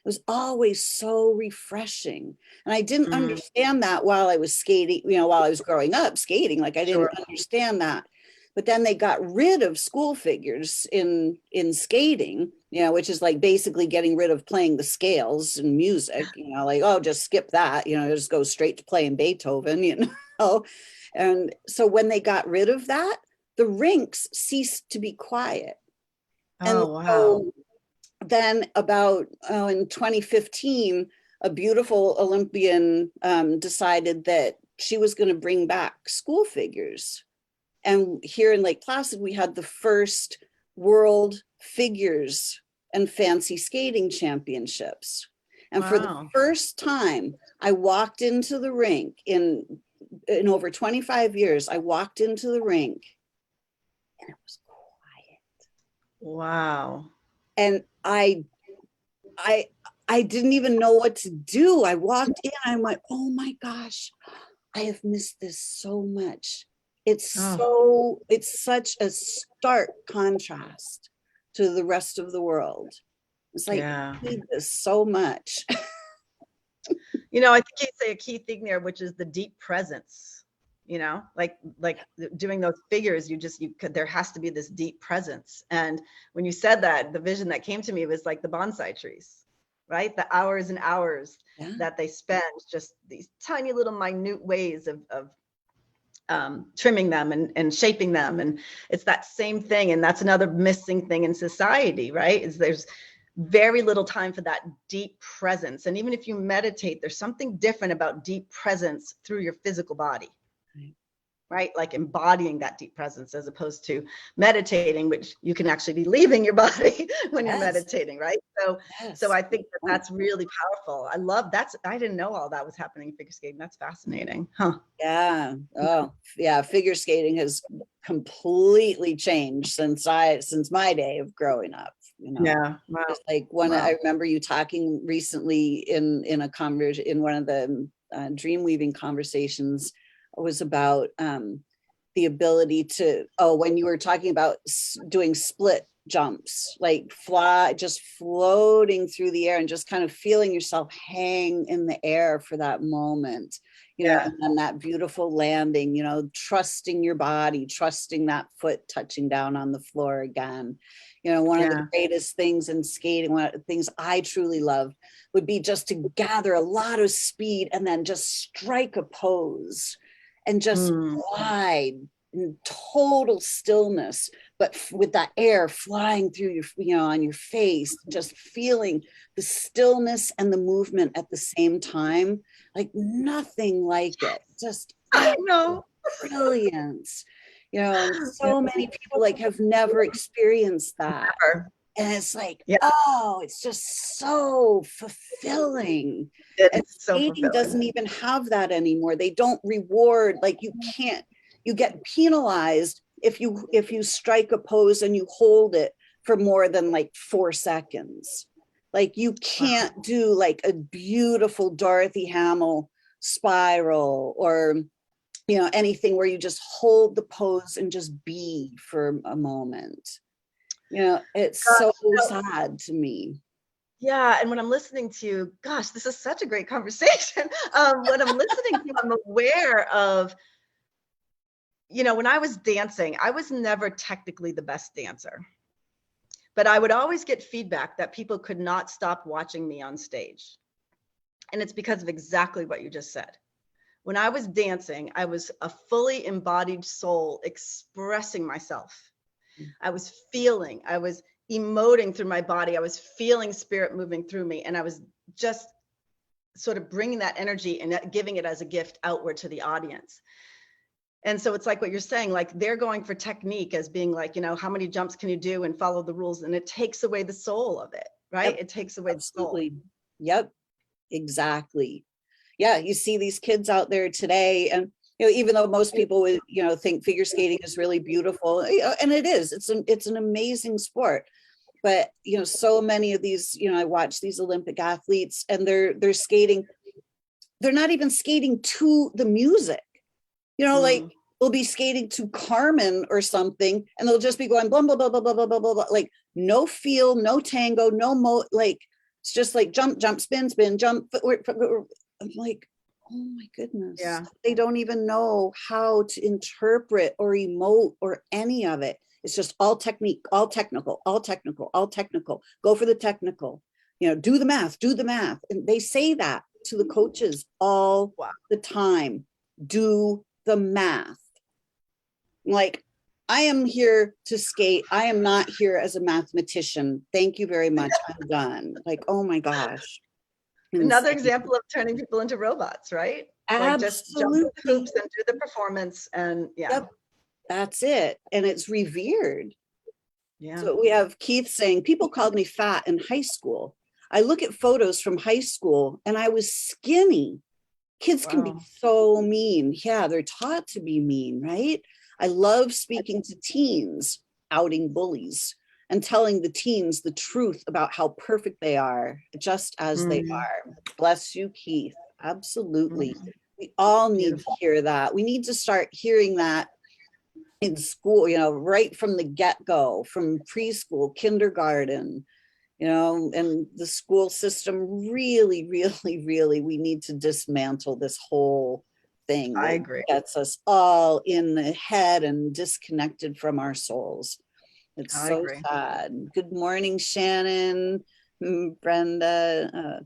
It was always so refreshing. And I didn't understand that while I was skating, you know, while I was growing up skating, like I didn't understand that. But then they got rid of school figures in skating, you know, which is like basically getting rid of playing the scales in music, you know, like, oh, just skip that, you know, just go straight to playing Beethoven, you know. And so when they got rid of that, the rinks ceased to be quiet. And so then about in 2015, a beautiful Olympian decided that she was going to bring back school figures. And here in Lake Placid, we had the first world figures and fancy skating championships. And for the first time, I walked into the rink in over 25 years. I walked into the rink and it was quiet. Wow. And I I didn't even know what to do. I walked in, I went, oh my gosh, I have missed this so much. Oh, It's such a stark contrast to the rest of the world. It's like, yeah. I need this so much. I think you say a key thing there, which is the deep presence, like doing those figures, there has to be this deep presence. And when you said that, the vision that came to me was like the bonsai trees, right? The hours and hours Yeah. that they spend just these tiny little minute ways of trimming them and shaping them. And it's that same thing. And that's another missing thing in society, right? Is there's very little time for that deep presence. And even if you meditate, there's something different about deep presence through your physical body, right? Like embodying that deep presence as opposed to meditating, which you can actually be leaving your body when you're Yes. meditating, right? So Yes. I think that's really powerful. I love that. I didn't know all that was happening in figure skating. That's fascinating. Huh. Yeah. Oh, yeah. Figure skating has completely changed since my day of growing up. Yeah. Wow. It's like Wow. I remember you talking recently in a conversation in one of the dream weaving conversations was about the ability to, when you were talking about doing split jumps, like just floating through the air and just kind of feeling yourself hang in the air for that moment, Yeah. and then that beautiful landing, trusting your body, trusting that foot touching down on the floor again. One of the greatest things in skating, one of the things I truly love would be just to gather a lot of speed and then just strike a pose and just glide in total stillness, but with that air flying through your, on your face, just feeling the stillness and the movement at the same time, like nothing like it. Just I know. brilliance. And so many people like have never experienced that. Never. And it's like, Yeah. it's just so fulfilling. And It's so skating fulfilling. doesn't even have that anymore. They don't reward, like you get penalized if you strike a pose and you hold it for more than like 4 seconds. Like you can't do like a beautiful Dorothy Hamill spiral or anything where you just hold the pose and just be for a moment. It's so sad to me. Yeah, and when I'm listening to you, gosh, this is such a great conversation. When I'm listening to you, I'm aware of, when I was dancing, I was never technically the best dancer, but I would always get feedback that people could not stop watching me on stage. And it's because of exactly what you just said. When I was dancing, I was a fully embodied soul expressing myself. I was emoting through my body. I was feeling spirit moving through me. And I was just sort of bringing that energy and giving it as a gift outward to the audience. And so it's like what you're saying, like they're going for technique as being like, how many jumps can you do and follow the rules? And it takes away the soul of it, right? Yep, it takes away absolutely. the soul. Yep, exactly. Yeah, you see these kids out there today, and even though most people would think figure skating is really beautiful, and it is, it's an amazing sport, but so many of these, I watch these Olympic athletes and they're skating, they're not even skating to the music, like we'll be skating to Carmen or something and they'll just be going blah blah blah blah blah blah blah blah, like no feel, no tango, no like it's just like jump jump spin spin jump. I'm like, oh my goodness. Yeah. They don't even know how to interpret or emote or any of it. It's just all technique, all technical, all technical, all technical. Go for the technical, do the math, do the math. And they say that to the coaches all the time. Do the math. Like, I am here to skate. I am not here as a mathematician. Thank you very much. I'm done. Like, oh my gosh. Another example of turning people into robots, right? Absolutely. Like just jump the hoops and do the performance and Yep. That's it. And it's revered. Yeah. So we have Keith saying, people called me fat in high school. I look at photos from high school and I was skinny. Kids can be so mean. Yeah, they're taught to be mean, right? I love speaking to teens, outing bullies. and telling the teens the truth about how perfect they are, just as they are. Bless you, Keith. Absolutely. We all need to hear that. We need to start hearing that in school, right from the get-go, from preschool, kindergarten, and the school system. Really, really, really, we need to dismantle this whole thing I that agree. gets us all in the head and disconnected from our souls. It's so sad. Good morning, Shannon, Brenda.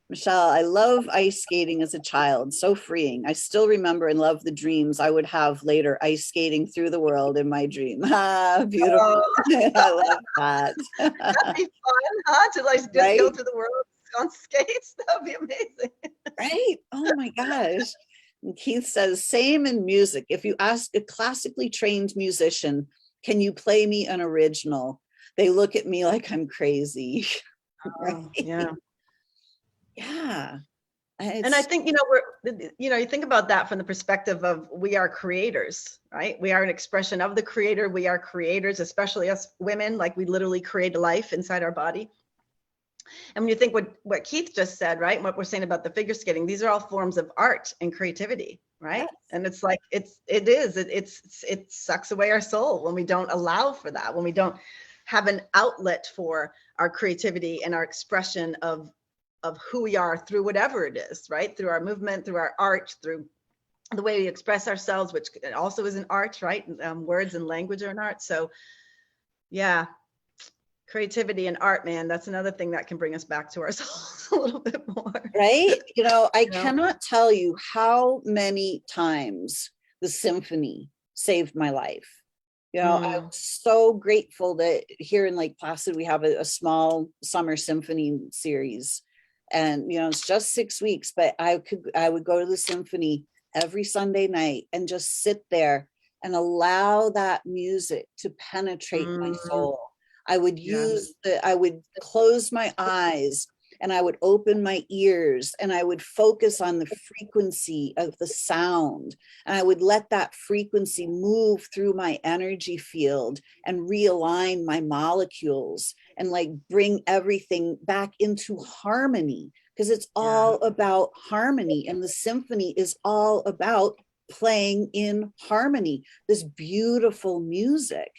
Michelle, I love ice skating as a child. So freeing. I still remember and love the dreams I would have later, ice skating through the world in my dream. Ah, beautiful. Oh. I love that. That'd be fun, huh? To like just go through the world on skates. That'd be amazing. Right? Oh my gosh. And Keith says, same in music. If you ask a classically trained musician, can you play me an original? They look at me like I'm crazy. Right? Yeah. Yeah. And I think, you think about that from the perspective of we are creators, right? We are an expression of the creator. We are creators, especially us women, like we literally create a life inside our body. And when you think what Keith just said, right? And what we're saying about the figure skating, these are all forms of art and creativity, right? Yes. And it's like, it sucks away our soul when we don't allow for that, when we don't have an outlet for our creativity and our expression of who we are through whatever it is, right? Through our movement, through our art, through the way we express ourselves, which also is an art, right? Words and language are an art. So yeah, creativity and art, man, that's another thing that can bring us back to ourselves a little bit more. Right? I cannot tell you how many times the symphony saved my life. I'm so grateful that here in Lake Placid, we have a small summer symphony series. And, it's just 6 weeks, but I would go to the symphony every Sunday night and just sit there and allow that music to penetrate my soul. I would I would close my eyes and I would open my ears and I would focus on the frequency of the sound. And I would let that frequency move through my energy field and realign my molecules and like bring everything back into harmony, because it's all about harmony. And the symphony is all about playing in harmony, this beautiful music.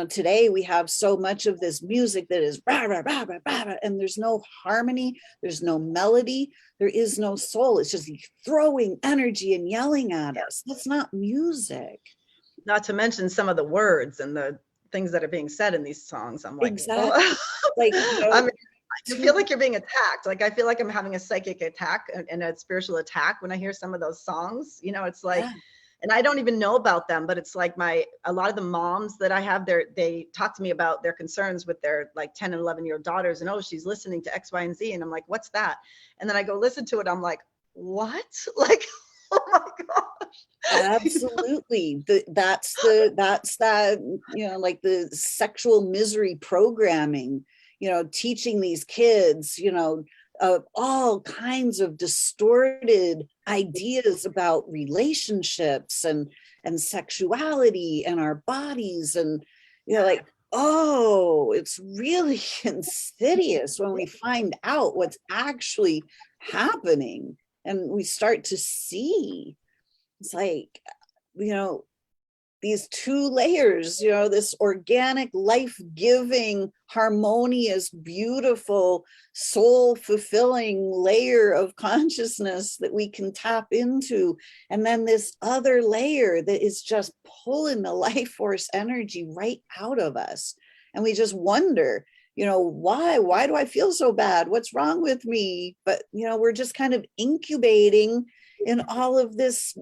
Today we have so much of this music that is rah, rah, rah, rah, rah, rah, and there's no harmony, there's no melody, there is no soul. It's just throwing energy and yelling at us. That's not music. Not to mention some of the words and the things that are being said in these songs. I'm like, exactly. I mean, you feel like you're being attacked. Like I feel like I'm having a psychic attack and a spiritual attack when I hear some of those songs. It's like, and I don't even know about them, but it's like a lot of the moms that I have there, they talk to me about their concerns with their like 10 and 11-year-old daughters. And, oh, she's listening to X, Y, and Z. And I'm like, what's that? And then I go listen to it. I'm like, what? Like, oh my gosh. Absolutely. That's that, like the sexual misery programming, teaching these kids, all kinds of distorted ideas about relationships and sexuality and our bodies. And, it's really insidious when we find out what's actually happening and we start to see. It's like, these two layers, this organic, life-giving, harmonious, beautiful, soul-fulfilling layer of consciousness that we can tap into. And then this other layer that is just pulling the life force energy right out of us. And we just wonder, why do I feel so bad? What's wrong with me? But, we're just kind of incubating in all of this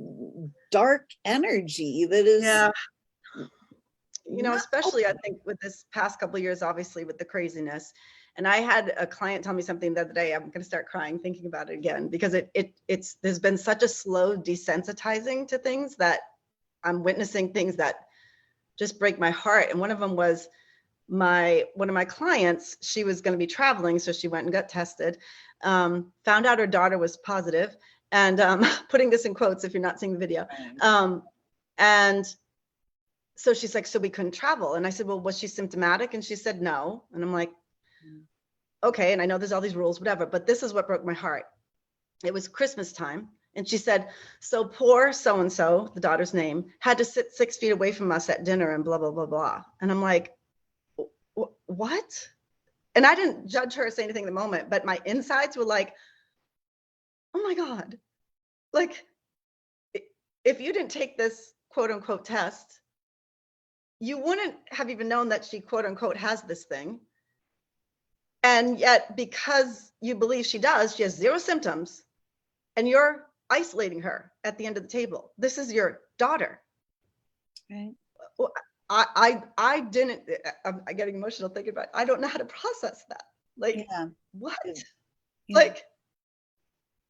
dark energy that is, especially I think with this past couple of years, obviously with the craziness. And I had a client tell me something the other day. I'm going to start crying thinking about it again, because it's there's been such a slow desensitizing to things that I'm witnessing things that just break my heart. And one of them was one of my clients. She was going to be traveling, so she went and got tested, found out her daughter was positive. And putting this in quotes if you're not seeing the video. And so she's like, so we couldn't travel. And I said, well, was she symptomatic? And she said, no. And I'm like, okay. And I know there's all these rules, whatever, but this is what broke my heart. It was Christmas time. And she said, so poor so-and-so, the daughter's name, had to sit 6 feet away from us at dinner and blah, blah, blah, blah. And I'm like, what? And I didn't judge her or say anything in the moment, but my insides were like, oh my God. Like, if you didn't take this quote unquote test, you wouldn't have even known that she quote unquote has this thing. And yet, because you believe she does, she has 0 symptoms, and you're isolating her at the end of the table. This is your daughter. Right. I didn't, I'm getting emotional thinking about it. I don't know how to process that. Like, what? Yeah. Like,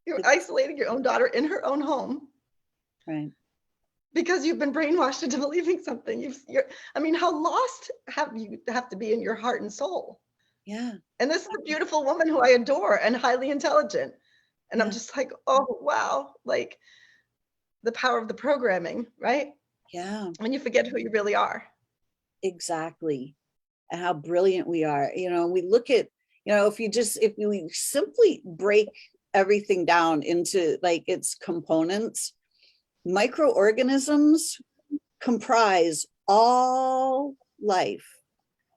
you're isolating your own daughter in her own home. Right. Because you've been brainwashed into believing something. I mean, how lost have to be in your heart and soul? Yeah. And this is a beautiful woman who I adore and highly intelligent. And I'm just like, oh, wow. Like, the power of the programming, right? Yeah. When you forget who you really are. Exactly. And how brilliant we are. You know, we look at, you know, if we simply break everything down into like its components, microorganisms comprise all life.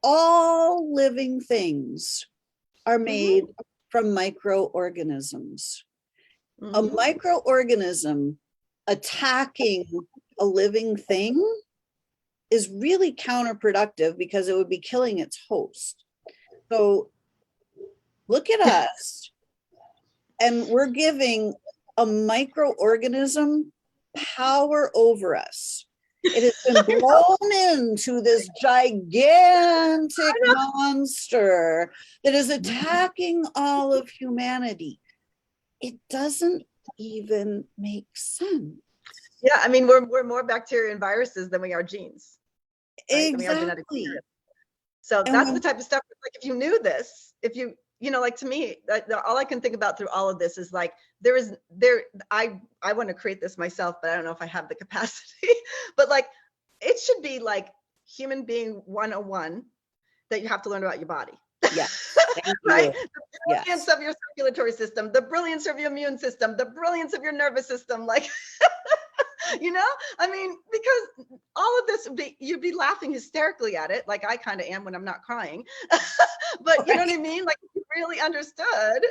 All living things are made from microorganisms. A microorganism attacking a living thing is really counterproductive because it would be killing its host. So look at us, and we're giving a microorganism power over us. It has been blown into this gigantic monster that is attacking all of humanity. It doesn't even make sense. Yeah, I mean, we're more bacteria and viruses than we are genes. Right? Exactly. So that's the type of stuff, like, if you knew this, if you know, like, to me, all I can think about through all of this is like, I want to create this myself, but I don't know if I have the capacity. But like, it should be like human being 101 that you have to learn about your body. Yeah. Right? The brilliance of your circulatory system, the brilliance of your immune system, the brilliance of your nervous system, like, you know, I mean, because all of this you'd be laughing hysterically at it, like I kind of am when I'm not crying. But you know what I mean? Like, if you really understood,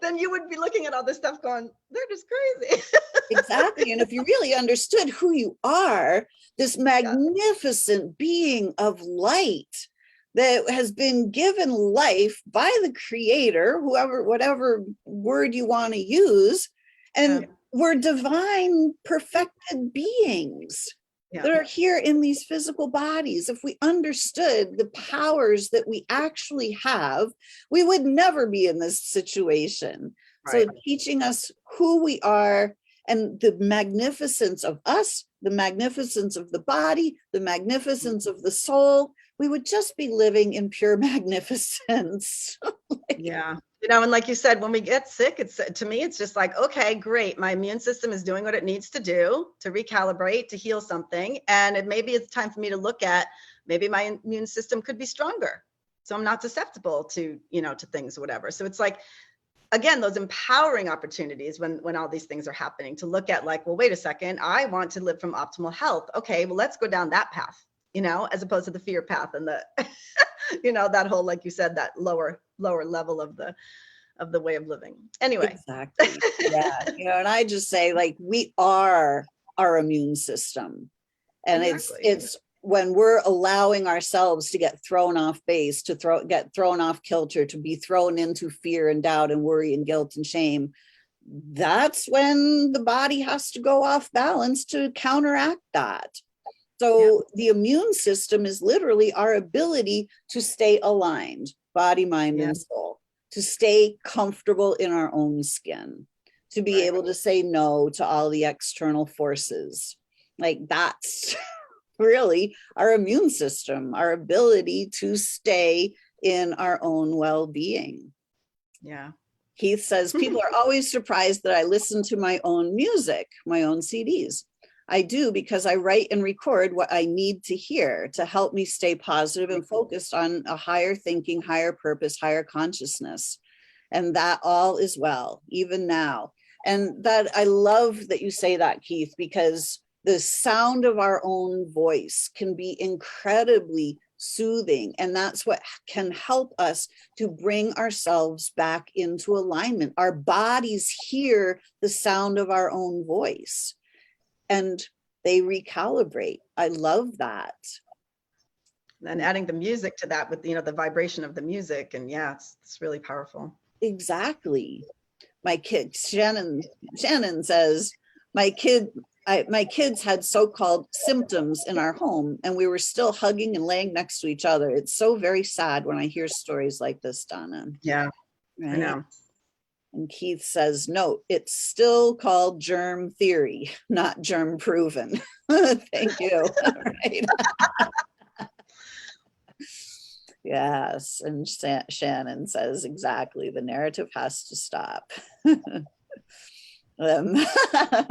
then you would be looking at all this stuff going, they're just crazy. Exactly. And if you really understood who you are, this magnificent being of light that has been given life by the creator, whatever word you want to use, and we're divine perfected beings that are here in these physical bodies. If we understood the powers that we actually have, we would never be in this situation. Right. So teaching us who we are and the magnificence of us, the magnificence of the body, the magnificence of the soul, we would just be living in pure magnificence. Yeah. You know, and like you said, when we get sick, to me, it's just like, okay, great. My immune system is doing what it needs to do to recalibrate, to heal something. And maybe it's time for me to look at, maybe my immune system could be stronger, so I'm not susceptible to, you know, to things or whatever. So it's like, again, those empowering opportunities when all these things are happening, to look at like, well, wait a second, I want to live from optimal health. Okay, well, let's go down that path, you know, as opposed to the fear path and the, you know, that whole, like you said, that lower level of the way of living. Anyway. Exactly. Yeah. You know, and I just say, like, we are our immune system. And it's when we're allowing ourselves to get thrown off base, to get thrown off kilter, to be thrown into fear and doubt and worry and guilt and shame, that's when the body has to go off balance to counteract that. So the immune system is literally our ability to stay aligned, body, mind, and soul, to stay comfortable in our own skin, to be able to say no to all the external forces. Like, that's really our immune system, our ability to stay in our own well-being. Yeah. Keith says, people are always surprised that I listen to my own music, my own CDs. I do, because I write and record what I need to hear to help me stay positive and focused on a higher thinking, higher purpose, higher consciousness. And that all is well, even now. And that I love that you say that, Keith, because the sound of our own voice can be incredibly soothing. And that's what can help us to bring ourselves back into alignment. Our bodies hear the sound of our own voice and they recalibrate. I love that. And adding the music to that with, the vibration of the music. And yeah, it's really powerful. Exactly. My kid, Shannon says, my kids had so-called symptoms in our home and we were still hugging and laying next to each other. It's so very sad when I hear stories like this, Donna. Yeah, right? I know. And Keith says, no, it's still called germ theory, not germ proven. Thank you. Right. Yes, and Shannon says, exactly, the narrative has to stop.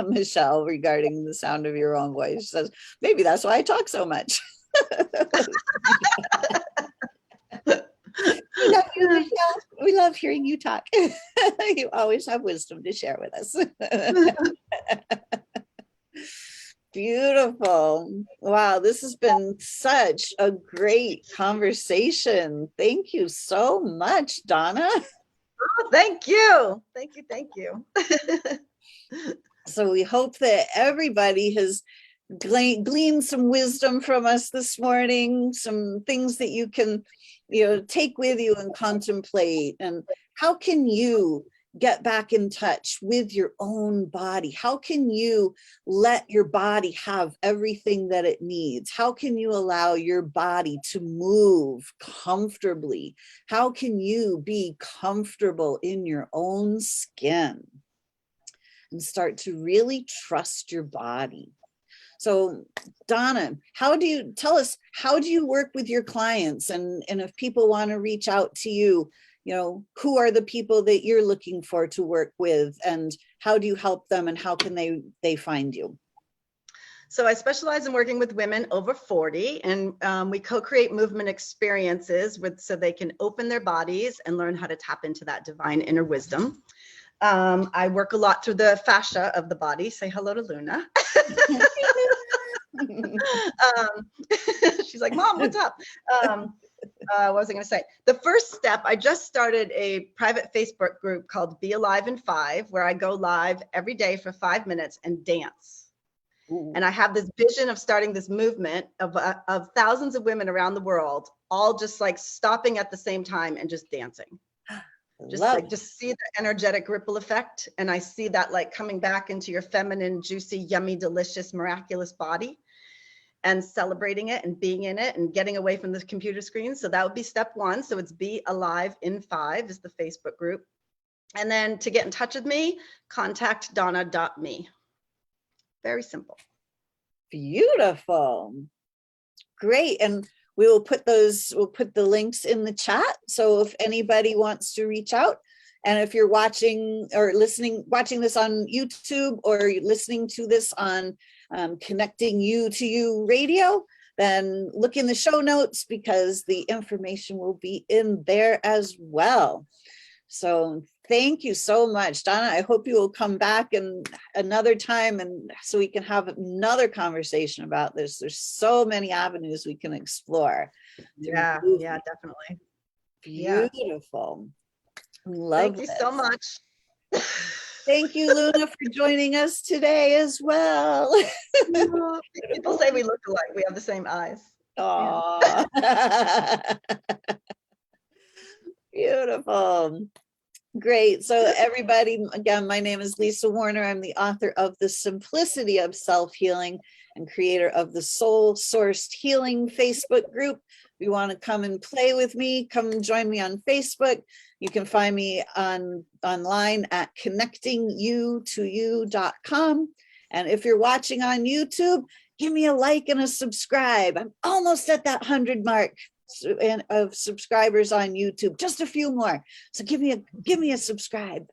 Michelle, regarding the sound of your own voice, says, maybe that's why I talk so much. We love you, Michelle. We love hearing you talk. You always have wisdom to share with us. Beautiful. Wow, this has been such a great conversation. Thank you so much, Donna. Oh, thank you. Thank you. Thank you. So we hope that everybody has gleaned some wisdom from us this morning, some things that you can, take with you and contemplate. And how can you get back in touch with your own body? How can you let your body have everything that it needs? How can you allow your body to move comfortably? How can you be comfortable in your own skin and start to really trust your body? So Donna, how do you work with your clients? And if people want to reach out to you, who are the people that you're looking for to work with, and how do you help them, and how can they find you? So I specialize in working with women over 40, and we co-create movement experiences so they can open their bodies and learn how to tap into that divine inner wisdom. I work a lot through the fascia of the body. Say hello to Luna. She's like, Mom, what's up? What was I going to say? The first step, I just started a private Facebook group called Be Alive in 5, where I go live every day for 5 minutes and dance. Ooh. And I have this vision of starting this movement of thousands of women around the world, all just like stopping at the same time and just dancing. Just see the energetic ripple effect. And I see that like coming back into your feminine, juicy, yummy, delicious, miraculous body, and celebrating it and being in it and getting away from the computer screen. So that would be step 1. So it's Be Alive in 5 is the Facebook group. And then to get in touch with me, contact donna.me. Very simple. Beautiful. Great. And we'll put the links in the chat. So if anybody wants to reach out, and if you're watching this on YouTube, or you're listening to this on Connecting You to You radio, then look in the show notes, because the information will be in there as well. So thank you so much, Donna. I hope you will come back another time, and so we can have another conversation about this. There's so many avenues we can explore. Yeah, definitely. Beautiful. Thank you so much. Thank you, Luna, for joining us today as well. People say we look alike. We have the same eyes. Aww. Beautiful. Great. So everybody, again, my name is Lisa Warner. I'm the author of The Simplicity of Self-Healing and creator of the Soul Sourced Healing Facebook group. If you want to come and play with me, come join me on Facebook. You can find me online at connectingyoutoyou.com. And if you're watching on YouTube, give me a like and a subscribe. I'm almost at that 100 mark of subscribers on YouTube. Just a few more. So give me a subscribe.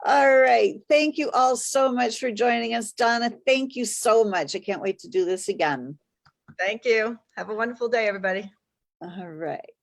All right. Thank you all so much for joining us. Donna, thank you so much. I can't wait to do this again. Thank you. Have a wonderful day, everybody. All right.